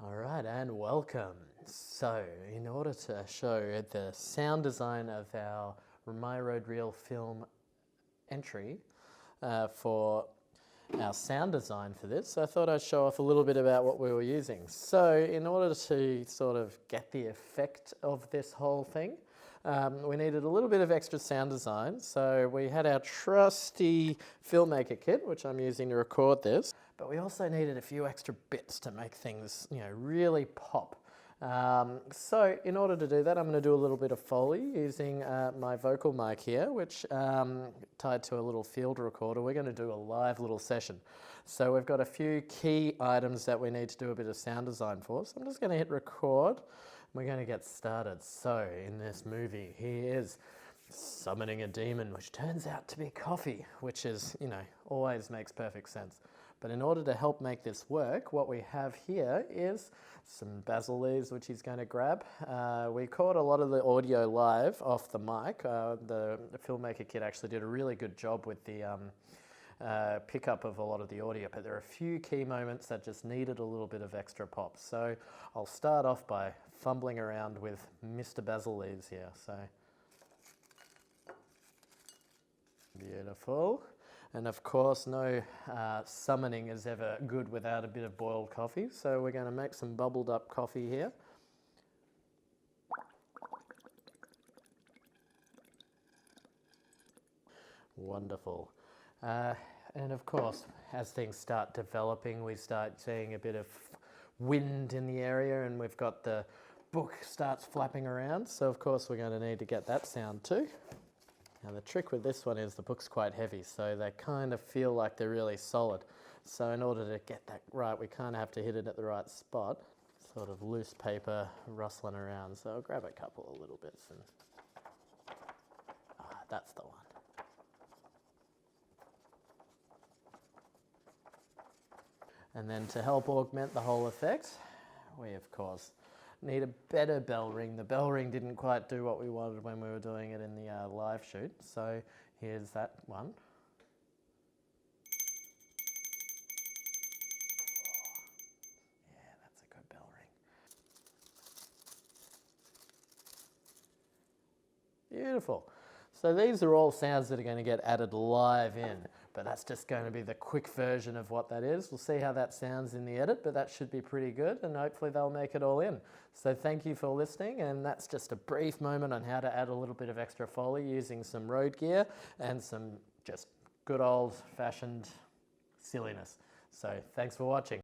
All right, and welcome. So, in order to show the sound design of our MYrodereel film entry for our sound design for this, I thought I'd show off a little bit about what we were using. So, in order to sort of get the effect of this whole thing, we needed a little bit of extra sound design. So we had our trusty filmmaker kit, which I'm using to record this, but we also needed a few extra bits to make things, really pop. So in order to do that, I'm going to do a little bit of Foley using my vocal mic here, which tied to a little field recorder. We're going to do a live little session. So we've got a few key items that we need to do a bit of sound design for. So I'm just going to hit record. We're going to get started. So in this movie, he is summoning a demon, which turns out to be coffee, which is, always makes perfect sense. But in order to help make this work, what we have here is some basil leaves, which he's going to grab. We caught a lot of the audio live off the mic. The filmmaker kit actually did a really good job with the pickup of a lot of the audio, but there are a few key moments that just needed a little bit of extra pop. So I'll start off by fumbling around with Mr. Basil Leaves here. So beautiful. And of course, no summoning is ever good without a bit of boiled coffee. So we're going to make some bubbled up coffee here. Wonderful. And of course, as things start developing, we start seeing a bit of wind in the area, and we've got the book starts flapping around. So of course, we're going to need to get that sound too. Now the trick with this one is the book's quite heavy, so they kind of feel like they're really solid. So in order to get that right, we kind of have to hit it at the right spot. Sort of loose paper rustling around. So I'll grab a couple of little bits and that's the one. And then to help augment the whole effect, we of course need a better bell ring. The bell ring didn't quite do what we wanted when we were doing it in the live shoot. So here's that one. Yeah, that's a good bell ring. Beautiful. So these are all sounds that are going to get added live in, but that's just going to be the quick version of what that is. We'll see how that sounds in the edit, but that should be pretty good, and hopefully they'll make it all in. So thank you for listening, and that's just a brief moment on how to add a little bit of extra Foley using some road gear and some just good old-fashioned silliness. So thanks for watching.